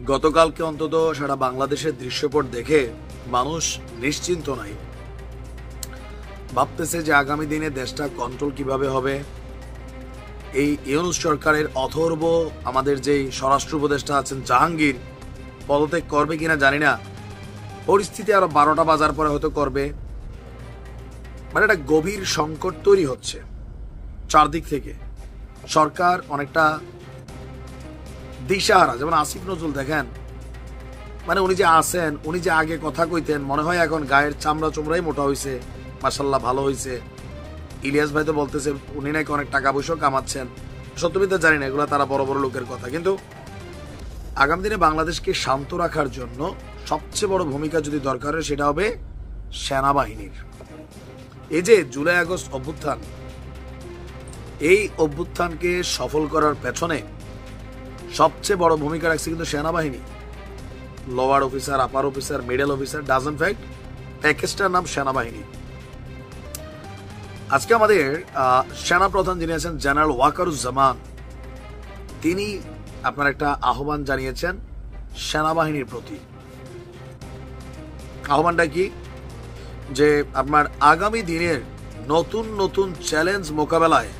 গতকালকে অন্তত সারা বাংলাদেশের দৃশ্যপট দেখে মানুষ নিশ্চিন্ত নাই, ভাবতেছে যে আগামী দিনে দেশটা কন্ট্রোল কিভাবে হবে। এই ইউনূস সরকারের অথর্ব আমাদের যেই স্বরাষ্ট্র উপদেষ্টা আছেন জাহাঙ্গীর পদত্যাগ করবে কিনা জানি না, পরিস্থিতি আরো 12টা বাজার পরে হয়তো করবে। মানে একটা গভীর সংকট তৈরি হচ্ছে চারদিক থেকে। সরকার অনেকটা দিশাহারা। যেমন আসিফ নজরুল দেখেন, মানে উনি যে আসেন, উনি যে আগে কথা কইতেন, মনে হয় এখন গায়ের চামড়া চোমড়াই মোটা হয়েছে, মাশাল্লাহ ভালো হয়েছে। ইলিয়াস ভাই তো বলতেছে উনি নাকি অনেক টাকা পয়সা কামাচ্ছেন। সত্যবিদ্যা জানি না, এগুলো তারা বড় বড় লোকের কথা। কিন্তু আগামী দিনে বাংলাদেশকে শান্ত রাখার জন্য সবচেয়ে বড় ভূমিকা যদি দরকার হয় সেটা হবে সেনাবাহিনীর। এই যে জুলাই আগস্ট অভ্যুত্থান, এই অভ্যুত্থানকে সফল করার পেছনে সবচেয়ে বড় ভূমিকা রাখছে কিন্তু সেনাবাহিনী। Lower officer, upper officer, middle officer, doesn't fact প্যাকেজটার নাম সেনাবাহিনী। আজকে আমাদের সেনা প্রধান যিনি আছেন জেনারেল ওয়াকারুজ্জামান, তিনি আপনার একটা আহ্বান জানিয়েছেন সেনাবাহিনীর প্রতি। আহ্বানটা কি? যে আপনার আগামী দিনের নতুন নতুন চ্যালেঞ্জ মোকাবেলায়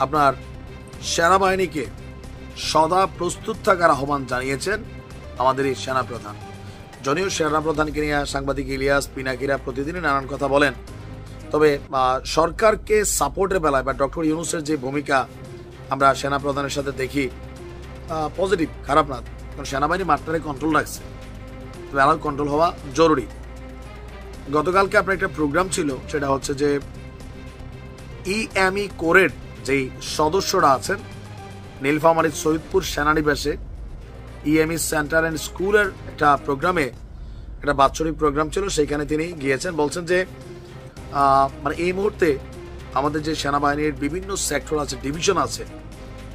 আপনার সেনাবাহিনীকে সদা প্রস্তুত থাকার আহ্বান জানিয়েছেন আমাদের এই সেনাপ্রধান। যদিও সেনাপ্রধানকে নিয়ে সাংবাদিক ইলিয়াস, পিনাকিরা প্রতিদিনই নানান কথা বলেন, তবে সরকারকে সাপোর্টের বেলায় বা ডক্টর ইউনূসের যে ভূমিকা আমরা সেনাপ্রধানের সাথে দেখি পজিটিভ, খারাপ না। কারণ সেনাবাহিনী মাত্রারে কন্ট্রোল রাখছে, তবে আরও কন্ট্রোল হওয়া জরুরি। গতকালকে আপনার একটা প্রোগ্রাম ছিল, সেটা হচ্ছে যে ইএমই কোরের যেই সদস্যরা আছেন নীলফামারীর সৈয়দপুর সেনানিবাসে ইএমই সেন্টার অ্যান্ড স্কুলের একটা প্রোগ্রামে, একটা বাৎসরিক প্রোগ্রাম ছিল, সেখানে তিনি গিয়েছেন। বলছেন যে মানে এই মুহূর্তে আমাদের যে সেনাবাহিনীর বিভিন্ন সেক্টর আছে, ডিভিশন আছে,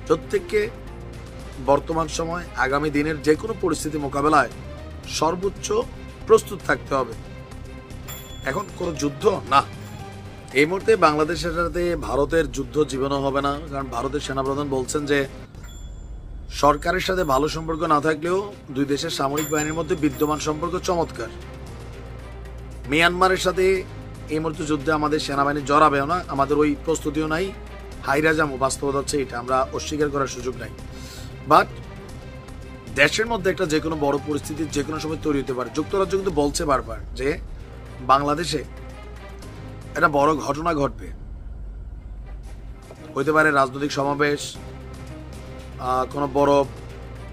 প্রত্যেককে বর্তমান সময় আগামী দিনের যে কোনো পরিস্থিতি মোকাবেলায় সর্বোচ্চ প্রস্তুত থাকতে হবে। এখন কোনো যুদ্ধ না, এই মুহূর্তে বাংলাদেশের সাথে ভারতের যুদ্ধ জীবনও হবে না। কারণ ভারতের সেনাপ্রধান বলছেন যে সরকারের সাথে ভালো সম্পর্ক না থাকলেও দুই দেশের সামরিক বাহিনীর মধ্যে বিদ্যমান সম্পর্ক চমৎকার। মিয়ানমারের সাথে এই মুহূর্তে যুদ্ধে আমাদের সেনাবাহিনী জড়াবেও না, আমাদের ওই প্রস্তুতিও নাই। হাইরা যাবো, বাস্তবতা হচ্ছে এটা, আমরা অস্বীকার করার সুযোগ নাই। বাট দেশের মধ্যে একটা যে কোনো বড় পরিস্থিতি যে কোনো সময় তৈরি হতে পারে। যুক্তরাজ্য কিন্তু বলছে বারবার যে বাংলাদেশে একটা বড় ঘটনা ঘটবে, হইতে পারে রাজনৈতিক সমাবেশ, কোনো বড়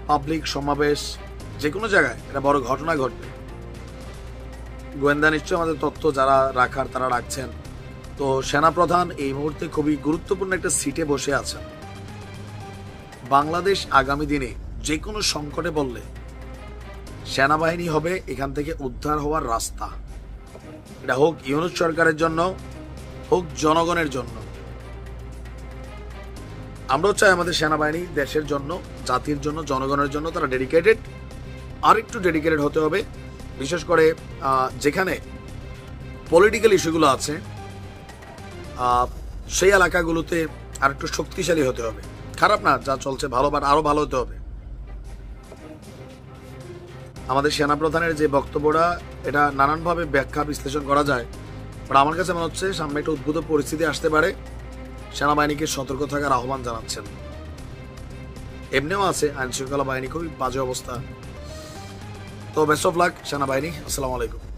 পাবলিক সমাবেশ, যে কোনো জায়গায় একটা বড় ঘটনা ঘটবে। গোয়েন্দা নিশ্চয় আমাদের তথ্য যারা রাখার তারা রাখছেন। তো সেনাপ্রধান এই মুহূর্তে খুবই গুরুত্বপূর্ণ একটা সিটে বসে আছেন। বাংলাদেশ আগামী দিনে যে কোনো সংকটে বললে সেনাবাহিনী হবে এখান থেকে উদ্ধার হওয়ার রাস্তা। এটা হোক ইউনূস সরকারের জন্য, হোক জনগণের জন্য। আমরাও চাই আমাদের সেনাবাহিনী দেশের জন্য, জাতির জন্য, জনগণের জন্য তারা ডেডিকেটেড, আর একটু ডেডিকেটেড হতে হবে। বিশেষ করে যেখানে পলিটিক্যাল ইস্যুগুলো আছে সেই এলাকাগুলোতে আর একটু শক্তিশালী হতে হবে। খারাপ না যা চলছে, ভালো, বাট আরো ভালো হতে হবে। আমাদের সেনাপ্রধানের যে বক্তব্যটা, এটা নানানভাবে ব্যাখ্যা বিশ্লেষণ করা যায়, বাট আমার কাছে মনে হচ্ছে সামনে একটা উদ্ভূত পরিস্থিতি আসতে পারে। সেনাবাহিনীকে সতর্ক থাকার আহ্বান জানাচ্ছেন। এমনিও আছে আইন শৃঙ্খলা বাহিনী খুবই বাজে অবস্থা। তো বেস্ট অফ লাক সেনাবাহিনী। আসসালামু আলাইকুম।